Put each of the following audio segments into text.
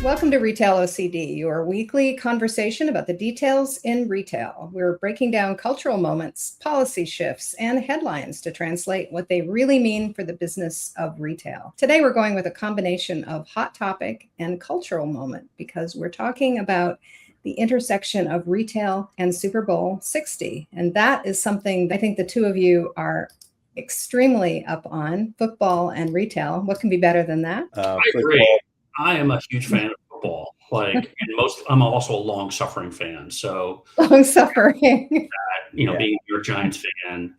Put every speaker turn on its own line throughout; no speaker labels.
Welcome to Retail OCD, your weekly conversation about the details in retail. We're breaking down cultural moments, policy shifts, and headlines to translate what they really mean for the business of retail. Today, we're going with a combination of hot topic and cultural moment because we're talking about the intersection of retail and Super Bowl 60. And that is something I think the two of you are extremely up on, football and retail. What can be better than that?
I agree. I am a huge fan of football. I'm also a long-suffering fan. So
long-suffering,
being a New York Giants fan.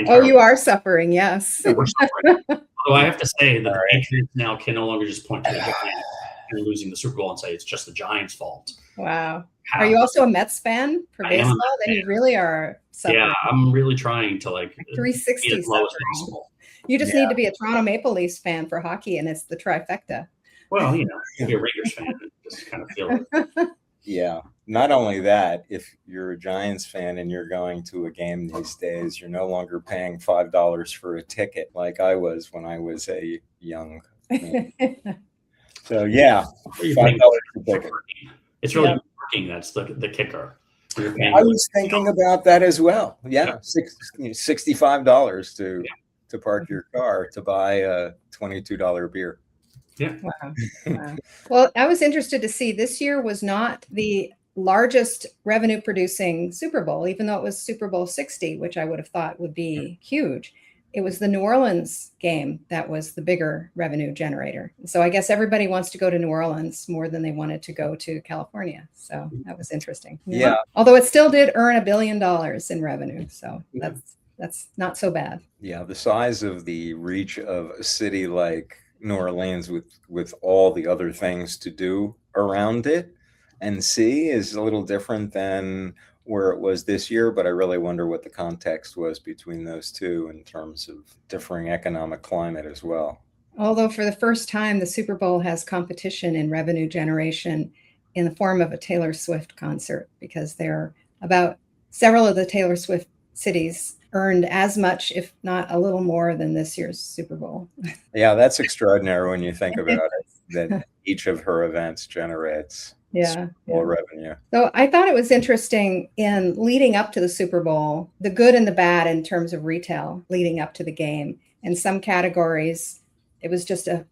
Oh, you are suffering, yes.
We're suffering. Although I have to say that the Patriots now can no longer just point to the Giants and losing the Super Bowl and say it's just the Giants' fault.
Wow. Are you also a Mets fan for baseball? Then you really are suffering.
Yeah, I'm really trying to
360
be as low as possible.
You just need to be a Toronto Maple Leafs fan for hockey, and it's the trifecta.
Well, you can be a Raiders fan and just kind of feel it.
Yeah. Not only that, if you're a Giants fan and you're going to a game these days, you're no longer paying $5 for a ticket like I was when I was a young man. So, yeah, $5 a ticket.
It's really working. That's the kicker.
I was thinking about that as well. Yeah, $65 to park your car to buy a $22 beer.
Yeah.
Wow. Well, I was interested to see this year was not the largest revenue producing Super Bowl, even though it was Super Bowl 60, which I would have thought would be huge. It was the New Orleans game that was the bigger revenue generator. So I guess everybody wants to go to New Orleans more than they wanted to go to California. So that was interesting.
Yeah.
Although it still did earn $1 billion in revenue. So that's not so bad.
Yeah. The size of the reach of a city like New Orleans with all the other things to do around it and see is a little different than where it was this year, but I really wonder what the context was between those two in terms of differing economic climate as well.
Although for the first time, the Super Bowl has competition in revenue generation in the form of a Taylor Swift concert, because several of the Taylor Swift cities earned as much, if not a little more, than this year's Super Bowl.
Yeah, that's extraordinary when you think about it, that each of her events generates Super Bowl revenue.
So I thought it was interesting in leading up to the Super Bowl, the good and the bad in terms of retail leading up to the game. In some categories, it was just a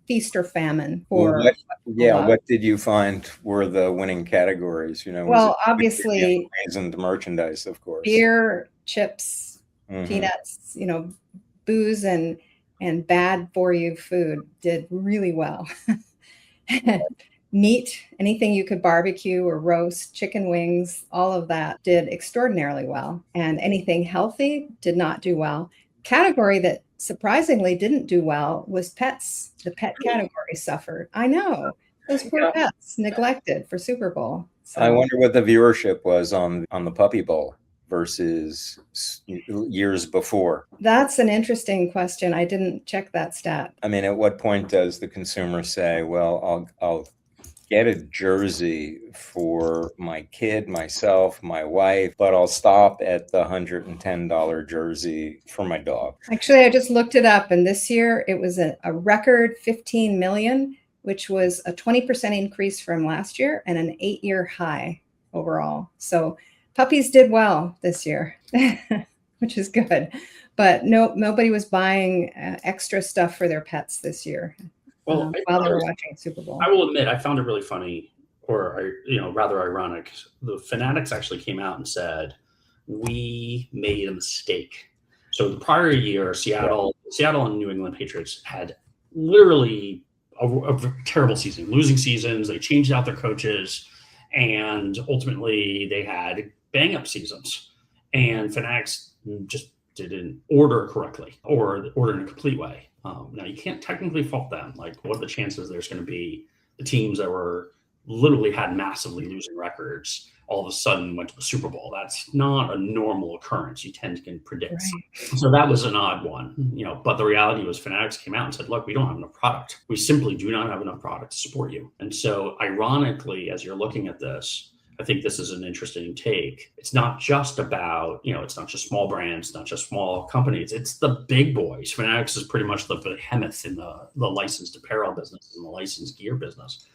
feast or famine for.
What did you find were the winning categories?
Well, obviously,
and the merchandise, of course.
Beer, chips, peanuts, booze and bad for you food did really well. Meat, anything you could barbecue or roast, chicken wings, all of that did extraordinarily well. And anything healthy did not do well. Category that surprisingly didn't do well was pets. The pet category suffered. I know. Those poor pets neglected for Super Bowl. So.
I wonder what the viewership was on the Puppy Bowl versus years before.
That's an interesting question. I didn't check that stat.
I mean, at what point does the consumer say, well, I'll get a jersey for my kid, myself, my wife, but I'll stop at the $110 jersey for my dog?
Actually, I just looked it up, and this year it was a record 15 million, which was a 20% increase from last year and an 8-year high overall. So puppies did well this year, which is good. But nobody was buying extra stuff for their pets this year. While they were watching Super Bowl.
I will admit, I found it really funny, or rather ironic. The Fanatics actually came out and said, "We made a mistake." So the prior year, Seattle and New England Patriots had literally a terrible season, losing seasons. They changed out their coaches, and ultimately they had bang-up seasons. And Fanatics just didn't order correctly or order in a complete way. Now, you can't technically fault them. What are the chances there's going to be the teams that were literally had massively losing records all of a sudden went to the Super Bowl? That's not a normal occurrence. You tend to predict. Right. So that was an odd one, but the reality was Fanatics came out and said, look, we don't have enough product. We simply do not have enough product to support you. And so ironically, as you're looking at this, I think this is an interesting take. It's not just about, it's not just small brands, not just small companies. It's the big boys. Fanatics is pretty much the behemoth in the licensed apparel business and the licensed gear business.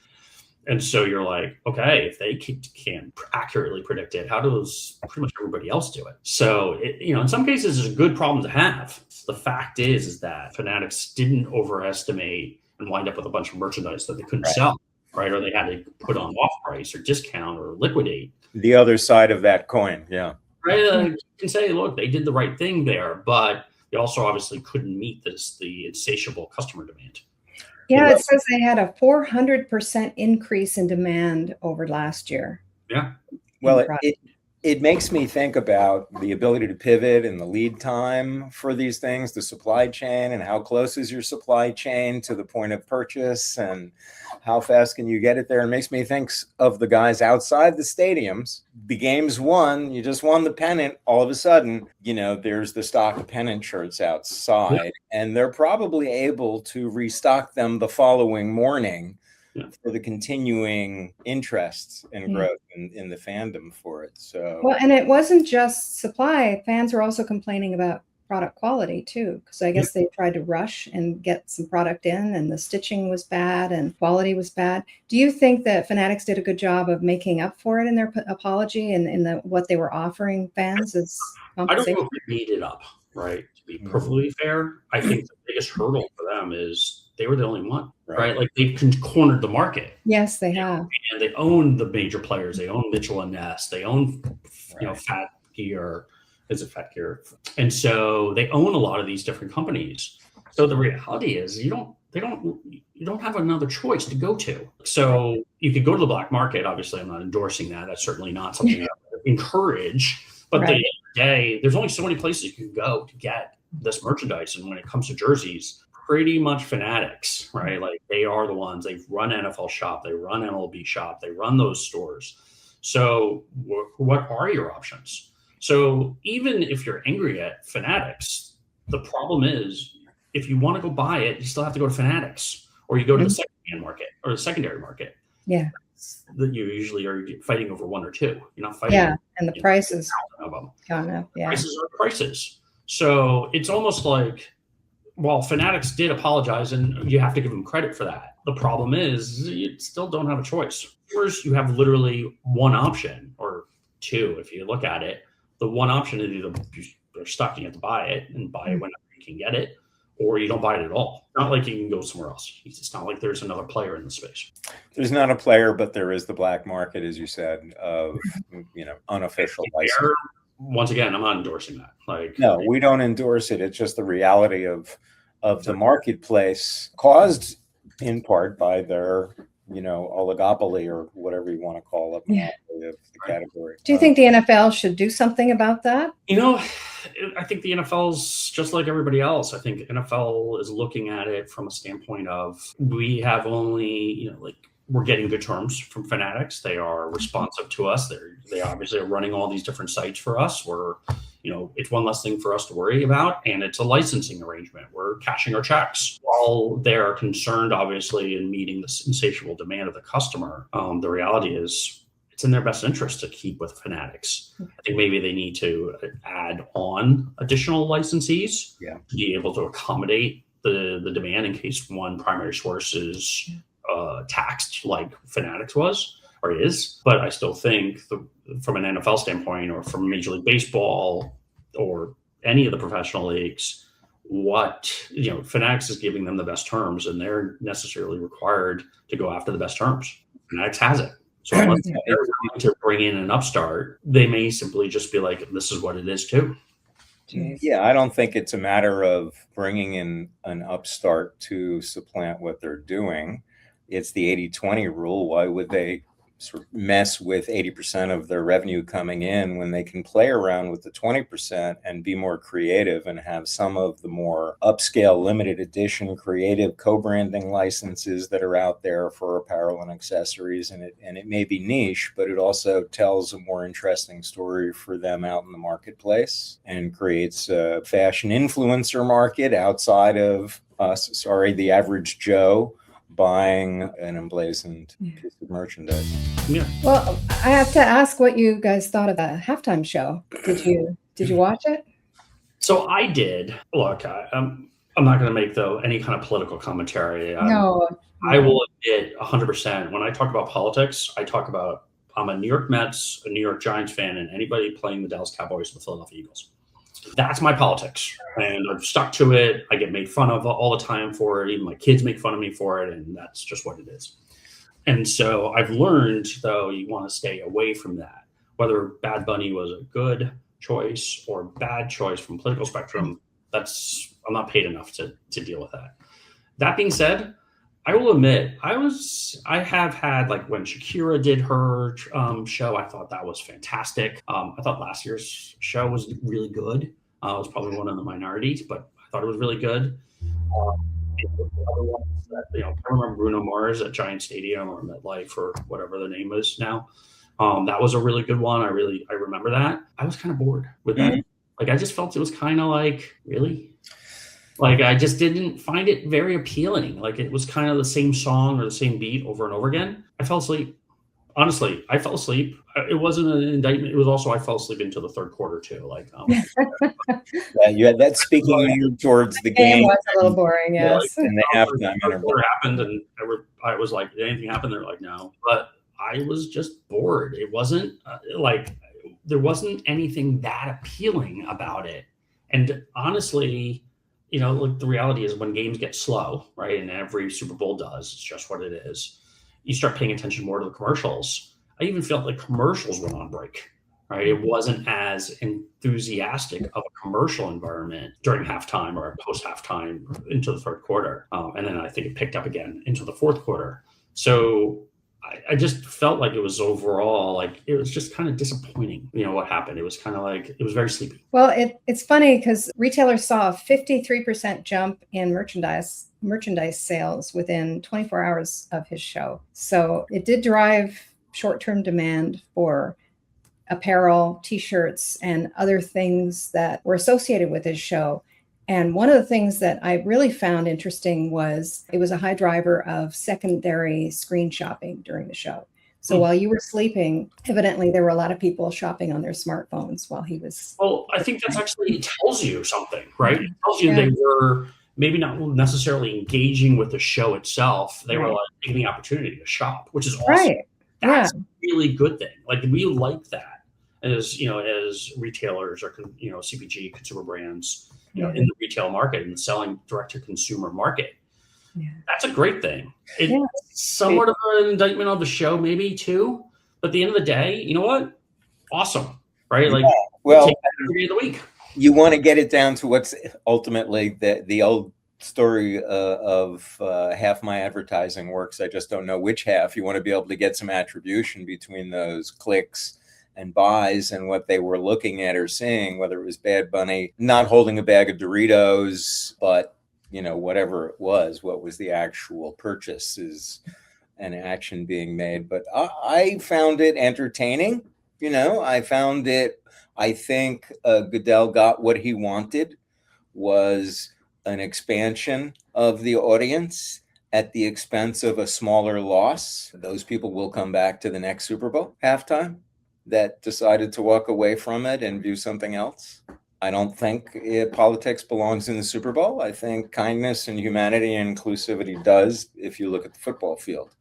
And so you're like, okay, if they can accurately predict it, how does pretty much everybody else do it? So, in some cases, it's a good problem to have. The fact is that Fanatics didn't overestimate and wind up with a bunch of merchandise that they couldn't sell, right? Or they had to put on off price or discount or liquidate.
The other side of that coin, yeah.
Right? You can say, look, they did the right thing there, but they also obviously couldn't meet the insatiable customer demand.
Yeah, it says they had a 400% increase in demand over last year.
Yeah.
Well, it makes me think about the ability to pivot and the lead time for these things, the supply chain, and how close is your supply chain to the point of purchase, and how fast can you get it there? It makes me think of the guys outside the stadiums. The game's won, you just won the pennant. All of a sudden, there's the stock of pennant shirts outside, and they're probably able to restock them the following morning for the continuing interest and growth in the fandom for it. So,
well, and it wasn't just supply. Fans were also complaining about product quality too, because I guess they tried to rush and get some product in, and the stitching was bad and quality was bad. Do you think that Fanatics did a good job of making up for it in their apology and in what they were offering fans as compensation?
I don't know if they made it up, right? To be perfectly fair, I think the biggest hurdle for them is they were the only one, right? Like they've cornered the market.
Yes, they have.
And they own the major players. They own Mitchell and Ness. They own, Fat Gear. Is it Fat Gear? And so they own a lot of these different companies. So the reality is you don't have another choice to go to. So you could go to the black market. Obviously, I'm not endorsing that. That's certainly not something I would encourage. But at the end of the day, there's only so many places you can go to get this merchandise. And when it comes to jerseys, pretty much Fanatics, right? Like they are the ones. They run NFL Shop, they run MLB Shop, they run those stores. So what are your options? So even if you're angry at Fanatics, the problem is if you want to go buy it, you still have to go to Fanatics, or you go to the secondhand market or the secondary market.
Yeah.
That you usually are fighting over one or two. You're not fighting.
Yeah, and the prices.
Prices are prices. So it's almost like, well, Fanatics did apologize, and you have to give them credit for that. The problem is you still don't have a choice. First, you have literally one option, or two if you look at it. The one option is either you're stuck, you have to buy it and buy it whenever you can get it, or you don't buy it at all. Not like you can go somewhere else. It's not like there's another player in the space.
There's not a player, but there is the black market, as you said, of unofficial license.
Once again, I'm not endorsing that.
No, we don't endorse it. It's just the reality of the marketplace, caused in part by their oligopoly, or whatever you want to call it, of the category.
Do you think the NFL should do something about that?
I think the NFL's just like everybody else. I think NFL is looking at it from a standpoint of we have only, we're getting good terms from Fanatics. They are responsive to us. They obviously are running all these different sites for us. We're, it's one less thing for us to worry about, and it's a licensing arrangement. We're cashing our checks. While they're concerned, obviously, in meeting the insatiable demand of the customer, the reality is it's in their best interest to keep with Fanatics. I think maybe they need to add on additional licensees to be able to accommodate the demand in case one primary source is taxed like Fanatics was or is. But I still think from an NFL standpoint, or from Major League Baseball or any of the professional leagues, Fanatics is giving them the best terms, and they're necessarily required to go after the best terms. Fanatics has it. So unless they're trying to bring in an upstart, they may simply just be like, this is what it is too.
Yeah, I don't think it's a matter of bringing in an upstart to supplant what they're doing. It's the 80-20 rule. Why would they sort of mess with 80% of their revenue coming in when they can play around with the 20% and be more creative and have some of the more upscale limited edition creative co-branding licenses that are out there for apparel and accessories? And it may be niche, but it also tells a more interesting story for them out in the marketplace and creates a fashion influencer market outside of the average Joe buying an emblazoned piece of merchandise.
Yeah.
Well, I have to ask what you guys thought of the halftime show. Did you watch it?
So I did. Look, I'm not going to make though any kind of political commentary.
No.
I will admit 100% when I talk about politics, I talk about I'm a New York Mets, a New York Giants fan, and anybody playing the Dallas Cowboys or the Philadelphia Eagles. That's my politics, and I've stuck to it. I get made fun of all the time for it. Even my kids make fun of me for it, and that's just what it is. And so I've learned, though, you want to stay away from that. Whether Bad Bunny was a good choice or bad choice from political spectrum, I'm not paid enough to deal with that. That being said, I will admit, I have had, like when Shakira did her show, I thought that was fantastic. I thought last year's show was really good. It was probably one of the minorities, but I thought it was really good. The other ones that, I remember Bruno Mars at Giant Stadium or MetLife or whatever the name is now. That was a really good one. I remember that. I was kind of bored with that. Like, I just felt it was kind of like, really? Like, I just didn't find it very appealing. Like, it was kind of the same song or the same beat over and over again. I fell asleep. Honestly, I fell asleep. It wasn't an indictment. It was also I fell asleep into the third quarter too. Like,
yeah, you had that speaking towards the game.
Was a little boring, yes.
In the halftime interval
happened, and I was like, did anything happen? They're like, no. But I was just bored. It wasn't like there wasn't anything that appealing about it. And honestly, like the reality is when games get slow, right, and every Super Bowl does, it's just what it is. You start paying attention more to the commercials. I even felt like commercials went on break, right? It wasn't as enthusiastic of a commercial environment during halftime or post halftime into the third quarter. And then I think it picked up again into the fourth quarter. So I just felt like it was overall, like it was just kind of disappointing, what happened. It was kind of like, it was very sleepy.
Well, it's funny because retailers saw a 53% jump in merchandise sales within 24 hours of his show. So it did drive short-term demand for apparel, t-shirts, and other things that were associated with his show. And one of the things that I really found interesting was it was a high driver of secondary screen shopping during the show. So while you were sleeping, evidently there were a lot of people shopping on their smartphones while he was.
Well, I think that's actually tells you something, right? It tells you they were maybe not necessarily engaging with the show itself. They were like taking the opportunity to shop, which is awesome.
Right.
That's a really good thing. Like, we like that as retailers or CPG consumer brands. In the retail market and selling direct to consumer market. Yeah. That's a great thing. It's somewhat of an indictment of the show, maybe too. But at the end of the day, you know what? Awesome, right? Like,
well,
take that every day of the week.
You want to get it down to what's ultimately the old story of half my advertising works. I just don't know which half. You want to be able to get some attribution between those clicks and buys and what they were looking at or seeing, whether it was Bad Bunny not holding a bag of Doritos, but whatever it was, what was the actual purchases and action being made. But I found it entertaining. I found it, I think Goodell got what he wanted, was an expansion of the audience at the expense of a smaller loss. Those people will come back to the next Super Bowl halftime that decided to walk away from it and view something else. I don't think politics belongs in the Super Bowl. I think kindness and humanity and inclusivity does, if you look at the football field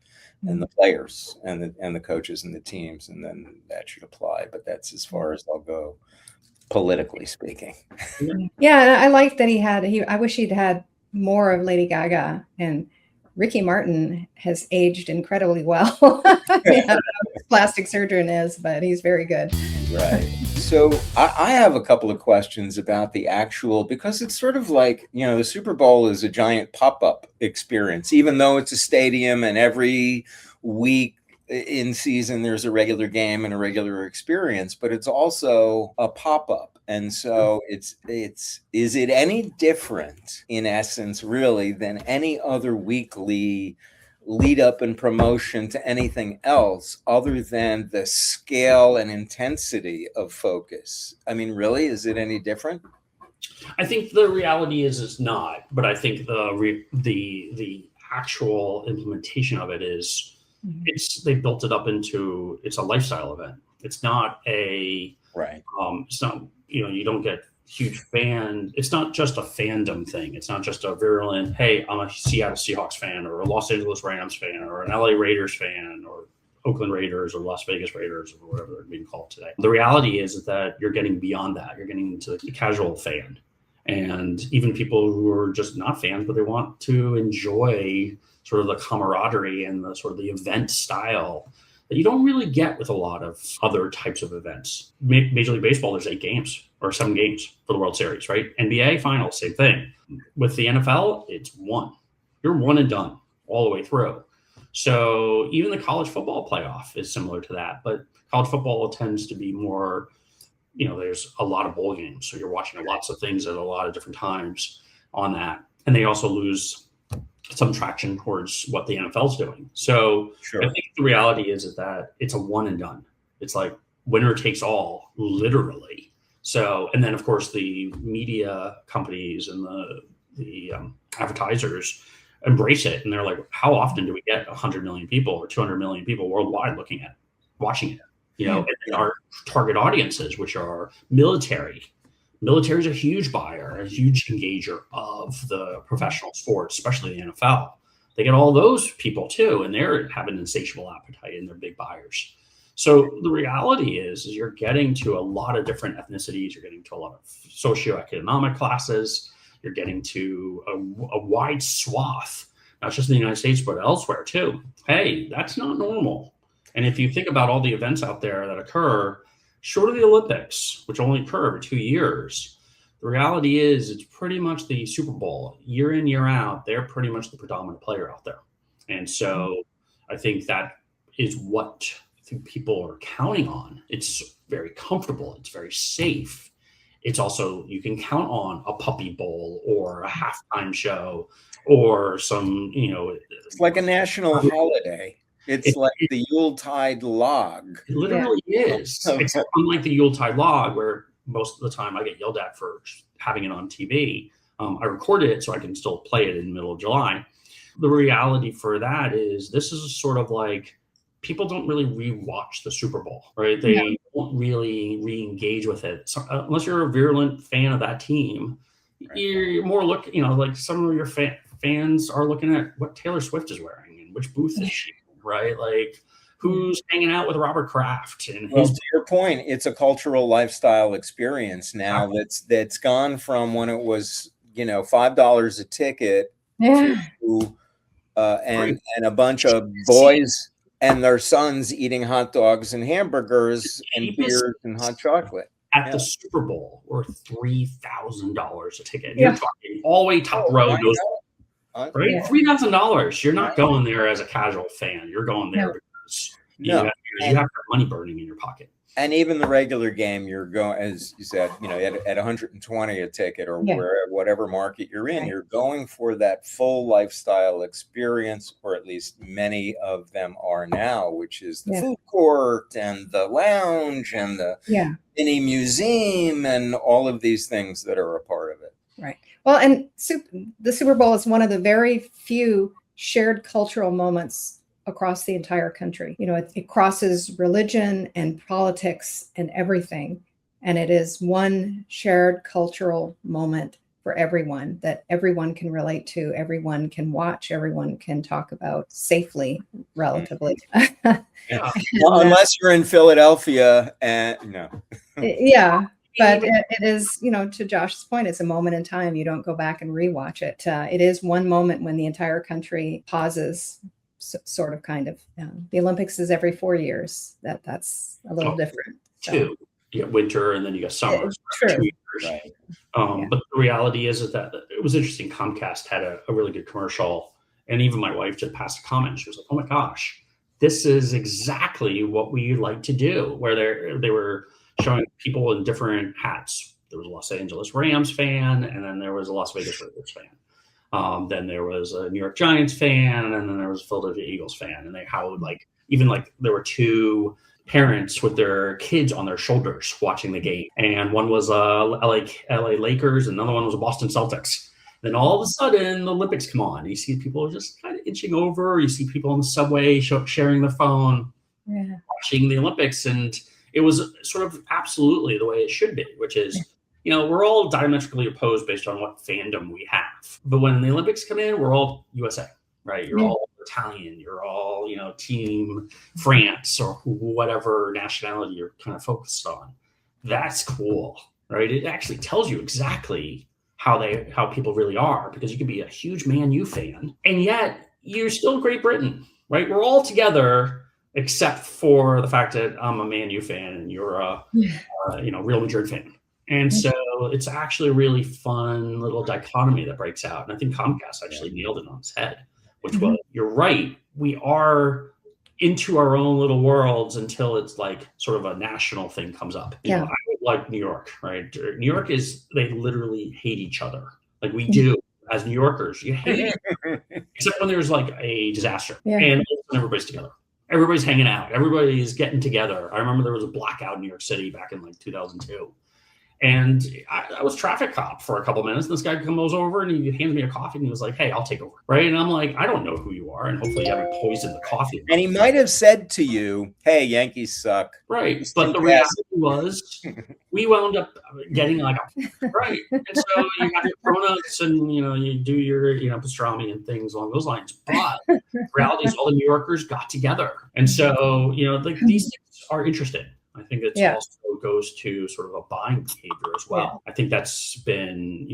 and the players and the coaches and the teams, and then that should apply. But that's as far as I'll go, politically speaking.
Yeah, I like that I wish he'd had more of Lady Gaga, and Ricky Martin has aged incredibly well. Plastic surgeon is, but he's very good.
Right. So I have a couple of questions about the actual, because it's sort of like, the Super Bowl is a giant pop-up experience, even though it's a stadium and every week in season there's a regular game and a regular experience, but it's also a pop-up. And so is it any different in essence, really, than any other weekly lead up and promotion to anything else other than the scale and intensity of focus? I mean, really, is it any different?
I think the reality is it's not, but I think the actual implementation of it is they built it up into, it's a lifestyle event. It's not a
right.
It's not, you don't get huge fan. It's not just a fandom thing. It's not just a virulent, hey, I'm a Seattle Seahawks fan or a Los Angeles Rams fan or an LA Raiders fan or Oakland Raiders or Las Vegas Raiders or whatever they're being called today. The reality is that you're getting beyond that. You're getting into the casual fan. And even people who are just not fans, but they want to enjoy sort of the camaraderie and the sort of the event style that you don't really get with a lot of other types of events. Major League Baseball, there's 8 games or 7 games for the World Series, right? NBA Finals, same thing. With the NFL, it's 1. You're 1 and done all the way through. So even the college football playoff is similar to that, but college football tends to be more, there's a lot of bowl games. So you're watching lots of things at a lot of different times on that. And they also lose some traction towards what the NFL's doing. So
Sure.
I think the reality is that it's a 1 and done. It's like winner takes all, literally. So, and then of course the media companies and the advertisers embrace it. And they're like, how often do we get 100 million people or 200 million people worldwide watching it? And our target audiences, which are military. Military is a huge buyer, a huge engager of the professional sports, especially the NFL. They get all those people too, and they're having an insatiable appetite and they're big buyers. So the reality is you're getting to a lot of different ethnicities. You're getting to a lot of socioeconomic classes. You're getting to a wide swath, not just in the United States, but elsewhere too. Hey, that's not normal. And if you think about all the events out there that occur, short of the Olympics, which only occur every 2 years, the reality is it's pretty much the Super Bowl. Year in, year out, they're pretty much the predominant player out there. And so I think that is what I think people are counting on. It's very comfortable. It's very safe. It's also, you can count on a Puppy Bowl or a halftime show or some,
It's like a national holiday. It's like the Yuletide log.
It literally is. Except unlike the Yuletide log, where most of the time I get yelled at for having it on TV. I recorded it so I can still play it in the middle of July. The reality for that is this is sort of like people don't really rewatch the Super Bowl, right? They don't really re-engage with it. So, unless you're a virulent fan of that team, you're more like some of your fans are looking at what Taylor Swift is wearing and which booth is she, right? Like who's hanging out with Robert Kraft and
to your point, it's a cultural lifestyle experience now that's gone from when it was, $5 a ticket to and a bunch of boys and their sons eating hot dogs and hamburgers and beers and hot chocolate.
At the Super Bowl, or $3,000 a ticket. You're talking all the way top row. Right? $3,000. You're not going there as a casual fan. You're going there because you have money burning in your pocket.
And even the regular game, you're going, as you said, at 120 a ticket or whatever market you're in, you're going for that full lifestyle experience, or at least many of them are now, which is the food court and the lounge and the mini museum and all of these things that are a part of it.
Right. Well, and the Super Bowl is one of the very few shared cultural moments across the entire country. It crosses religion and politics and everything. And it is one shared cultural moment for everyone that everyone can relate to, everyone can watch, everyone can talk about safely, relatively.
Well, unless you're in Philadelphia no.
But it is, to Josh's point, it's a moment in time. You don't go back and rewatch it. It is one moment when the entire country pauses, sort of, kind of. The Olympics is every 4 years. That's a little different. So.
Two. You got winter and then you got summer.
True.
2 years. Right. But the reality is that it was interesting. Comcast had a really good commercial, and even my wife just passed a comment. She was like, "Oh my gosh, this is exactly what we like to do." Where they were showing people in different hats. There was a Los Angeles Rams fan, and then there was a Las Vegas Raiders fan. Then there was a New York Giants fan, and then there was a Philadelphia Eagles fan. And there were two parents with their kids on their shoulders watching the game. And one was LA Lakers, and another one was Boston Celtics. Then all of a sudden, the Olympics come on. You see people just kind of inching over. You see people on the subway sharing their phone, watching the Olympics. And it was sort of absolutely the way it should be, which is we're all diametrically opposed based on what fandom we have. But when the Olympics come in, we're all USA, right? You're all Italian, you're all, team France or whatever nationality you're kind of focused on. That's cool, right? It actually tells you exactly how people really are, because you can be a huge Man U fan and yet you're still Great Britain, right? We're all together except for the fact that I'm a Man U fan and you're a Real Madrid fan. And so it's actually a really fun little dichotomy that breaks out. And I think Comcast actually nailed it on its head, which was, you're right, we are into our own little worlds until it's like sort of a national thing comes up. I like New York, right? New York they literally hate each other. Like we do as New Yorkers. You hate each other, except when there's like a disaster. And everybody's together. Everybody's hanging out. Everybody's getting together. I remember there was a blackout in New York City back in like 2002. And I was traffic cop for a couple of minutes. And this guy comes over and he hands me a coffee and he was like, "Hey, I'll take over." Right. And I'm like, I don't know who you are. And hopefully you haven't poisoned the coffee.
And he might have said to you, "Hey, Yankees suck."
Right. But the reality was we wound up getting like right. And so you have your donuts and, you do your, pastrami and things along those lines. But the reality is all the New Yorkers got together. And so, these things are interesting. I think it also goes to sort of a buying behavior as well. I think that's been,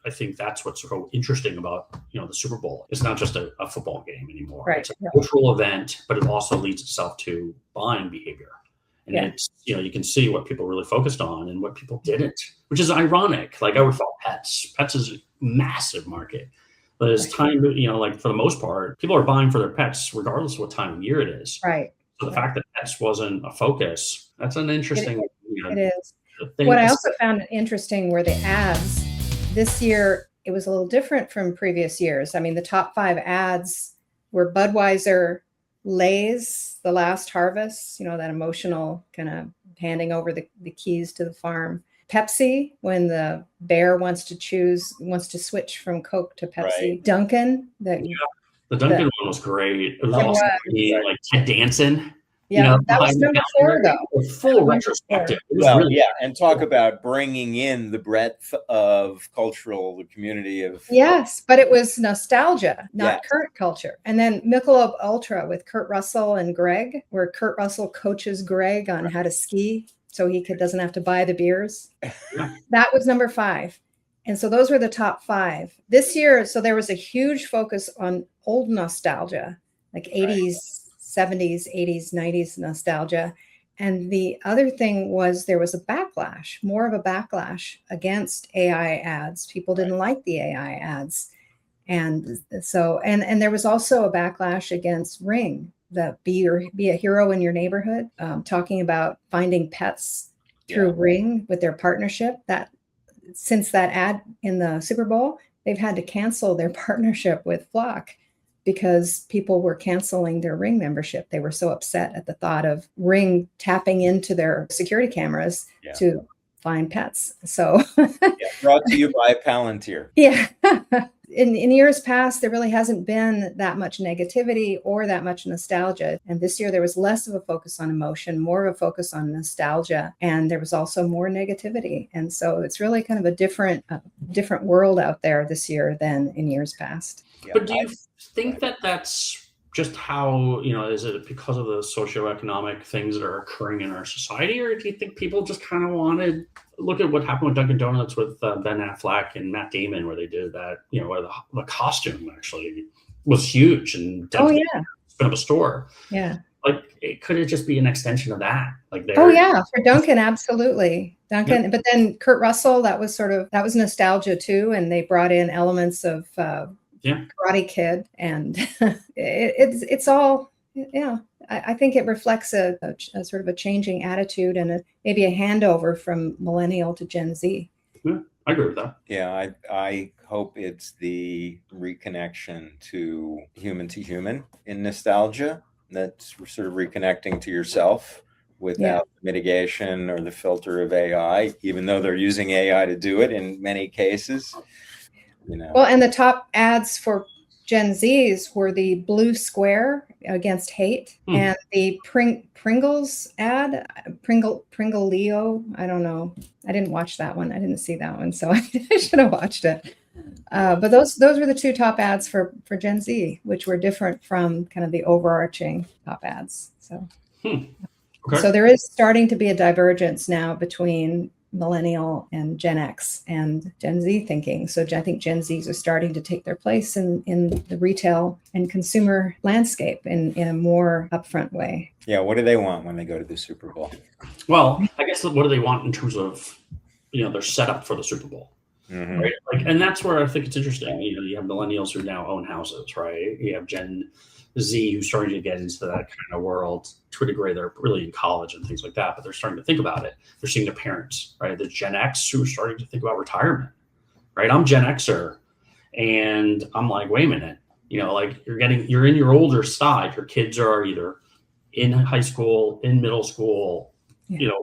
I think that's what's so interesting about, the Super Bowl. It's not just a football game anymore. Right. It's a cultural event, but it also leads itself to buying behavior. And it's, you can see what people really focused on and what people didn't, which is ironic. Like I would thought pets is a massive market. But as time, for the most part, people are buying for their pets regardless of what time of year it is.
Right.
So the fact that pets wasn't a focus, that's an interesting.
It is. What I also found interesting were the ads. This year, it was a little different from previous years. I mean, the top 5 ads were Budweiser, Lay's, The Last Harvest, that emotional kind of handing over the keys to the farm. Pepsi, when the bear wants to switch from Coke to Pepsi. Right. Dunkin',
the Dunkin' one was great. It was also like Ted Danson.
Yeah, that was number 4, though.
Full retrospective.
And talk about bringing in the breadth of the community of.
Yes, but it was nostalgia, not current culture. And then Michelob Ultra with Kurt Russell and Greg, where Kurt Russell coaches Greg on how to ski so he doesn't have to buy the beers. That was number 5. And so those were the top 5. This year, so there was a huge focus on old nostalgia, like 80s. 70s, 80s, 90s nostalgia. And the other thing was there was more of a backlash against AI ads. People didn't like the AI ads. And so, and there was also a backlash against Ring, the be a hero in your neighborhood, talking about finding pets through Ring with their partnership. That since that ad in the Super Bowl, they've had to cancel their partnership with Flock, because people were canceling their Ring membership. They were so upset at the thought of Ring tapping into their security cameras to find pets. So
brought to you by Palantir.
In years past, there really hasn't been that much negativity or that much nostalgia. And this year there was less of a focus on emotion, more of a focus on nostalgia. And there was also more negativity. And so it's really kind of a different world out there this year than in years past.
But do you think that that's just how, is it because of the socioeconomic things that are occurring in our society? Or do you think people just kind of wanted, look at what happened with Dunkin' Donuts with Ben Affleck and Matt Damon, where they did that, where the costume actually was huge and spin up a store.
Yeah.
Like, could it just be an extension of that? Like,
for Dunkin', absolutely. Dunkin', but then Kurt Russell, that was nostalgia too. And they brought in elements of, Karate Kid, and it's all I think it reflects a sort of a changing attitude and maybe a handover from millennial to Gen Z.
Yeah, I agree with that.
Yeah, I hope it's the reconnection to human in nostalgia. That's sort of reconnecting to yourself without mitigation or the filter of AI, even though they're using AI to do it in many cases.
Well, and the top ads for Gen Zs were the blue square against hate and the Pringles ad, Pringleo. I don't know. I didn't watch that one. I didn't see that one, so I should have watched it. But those were the two top ads for Gen Z, which were different from kind of the overarching top ads. So, so there is starting to be a divergence now between millennial and Gen X and Gen Z thinking. So I think Gen Zs are starting to take their place in the retail and consumer landscape in a more upfront way.
Yeah. What do they want when they go to the Super Bowl?
Well, I guess what do they want in terms of, their setup for the Super Bowl? Right? Like, and that's where I think it's interesting. You have millennials who now own houses, right? You have Gen Z who's starting to get into that kind of world to a degree. They're really in college and things like that, but they're starting to think about it. They're seeing their parents, right? The Gen X who are starting to think about retirement, right? I'm Gen Xer, and I'm like, wait a minute, like you're in your older side. Your kids are either in high school, in middle school,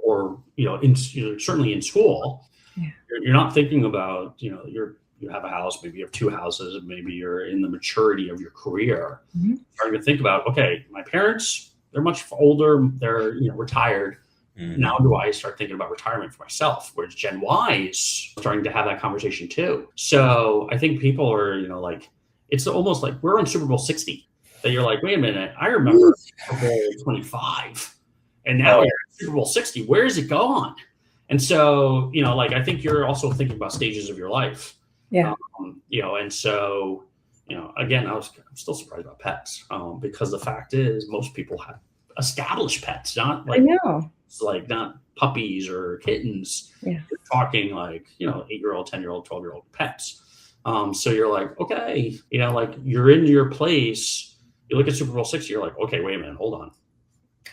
or certainly in school. Yeah. You're not thinking about, you have a house, maybe you have two houses, maybe you're in the maturity of your career. Starting to think about, okay, my parents, they're much older, they're retired. Now do I start thinking about retirement for myself? Whereas Gen Y is starting to have that conversation too. So I think people are, it's almost like we're on Super Bowl 60. That you're like, wait a minute, I remember Super Bowl 25, and now you're at Super Bowl 60. Where is it gone? And so, I think you're also thinking about stages of your life. Yeah. And so, again, I'm still surprised about pets because the fact is most people have established pets, not like, it's like not puppies or kittens. Yeah. You're talking like, 8-year-old, 10-year-old, 12-year-old pets. So you're like, okay, like you're in your place. You look at Super Bowl 60, you're like, okay, wait a minute, hold on.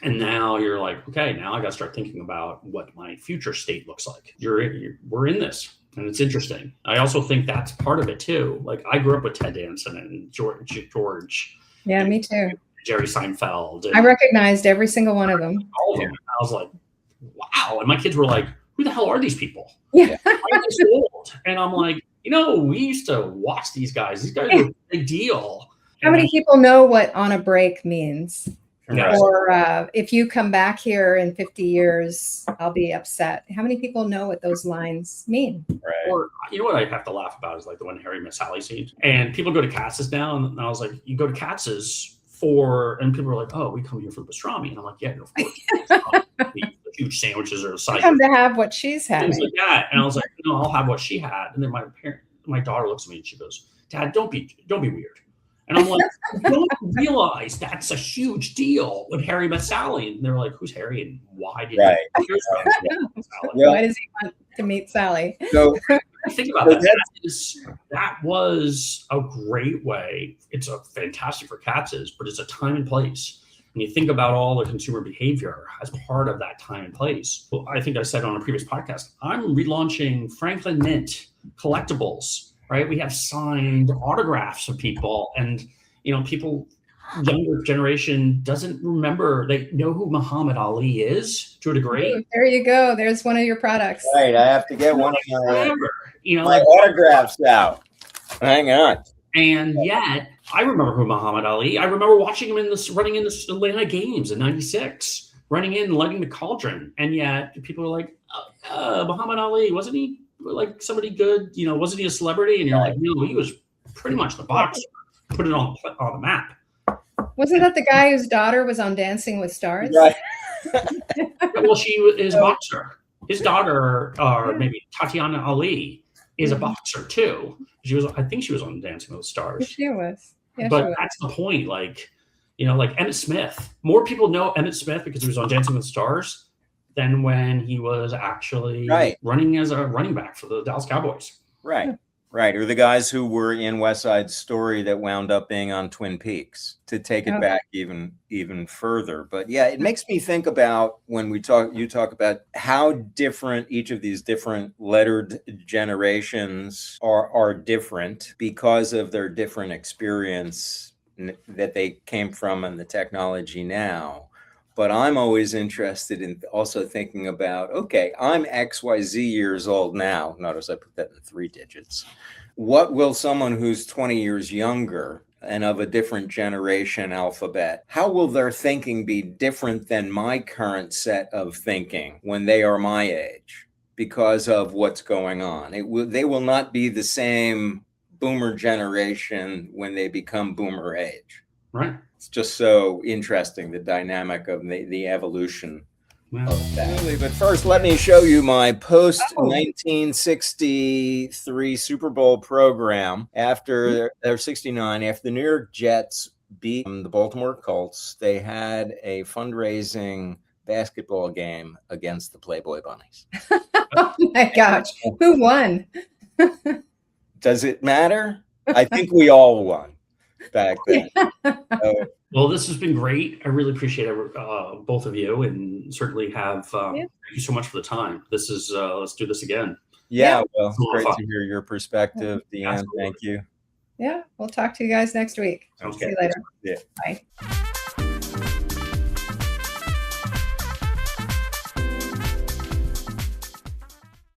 And now you're like, okay, now I got to start thinking about what my future state looks like. We're in this, and it's interesting. I also think that's part of it too. Like I grew up with Ted Danson and George.
Yeah, me too.
Jerry Seinfeld.
I recognized every single one of them.
All of them. And I was like, wow. And my kids were like, who the hell are these people?
Yeah.
Why are they so old? And I'm like, we used to watch these guys. These guys were a big deal.
How many people know what on a break means?
Yes.
Or if you come back here in 50 years, I'll be upset. How many people know what those lines mean?
Right.
Or what I have to laugh about is like the one Harry met Sally scene. And people go to Katz's now, and I was like, you go to Katz's and people are like, oh, we come here for the pastrami. And I'm like, yeah, of course. The huge sandwiches are a side.
Come to have what she's having.
Things like that. And I was like, no, I'll have what she had. And then my daughter looks at me and she goes, Dad, don't be weird. And I'm like, you don't realize that's a huge deal when Harry met Sally. And they're like, who's Harry and why did he
Why does he want to meet Sally?
So
think about that was a great way. It's a fantastic for Katz's, but it's a time and place. And you think about all the consumer behavior as part of that time and place. Well, I think I said on a previous podcast, I'm relaunching Franklin Mint collectibles. Right, we have signed autographs of people, and people, younger generation doesn't remember. They know who Muhammad Ali is to a degree.
Ooh, there you go. There's one of your products.
Right, I have to get one of my
like,
autographs out. Hang on.
And yet, I remember who Muhammad Ali. I remember watching him running in the Atlanta games in '96, running in, lighting the cauldron, and yet people are like, Muhammad Ali, wasn't he? Like somebody good, wasn't he a celebrity? And you're like, no, he was pretty much the boxer. Put it on the map.
Wasn't that the guy whose daughter was on Dancing with Stars?
Right.
Well, she is a boxer. His daughter, or maybe Tatiana Ali, is a boxer too. I think she was on Dancing with Stars.
Yes, she was. Yeah,
but that's the point. Like Emmitt Smith. More people know Emmitt Smith because he was on Dancing with Stars than when he was actually running as a running back for the Dallas Cowboys.
Right. Or the guys who were in West Side Story that wound up being on Twin Peaks, to take it back even further. But yeah, it makes me think about when you talk about how different each of these different lettered generations are different because of their different experience that they came from and the technology now. But I'm always interested in also thinking about, okay, I'm XYZ years old now. Notice I put that in 3 digits. What will someone who's 20 years younger and of a different generation alphabet, how will their thinking be different than my current set of thinking when they are my age because of what's going on? They will not be the same boomer generation when they become boomer age.
Right.
It's just so interesting, the dynamic of the evolution of that. But first, let me show you my post 1963 Super Bowl program after 69. After the New York Jets beat the Baltimore Colts, they had a fundraising basketball game against the Playboy Bunnies.
Oh my gosh, who won?
Does it matter? I think we all won back then.
Well, this has been great. I really appreciate both of you, and certainly have thank you so much for the time. This is let's do this again.
Yeah, well, it's great to hear your perspective, Deanne.
Absolutely.
Thank you.
Yeah, we'll talk to you guys next week.
Sounds
See
good.
you later.
Yeah.
Bye.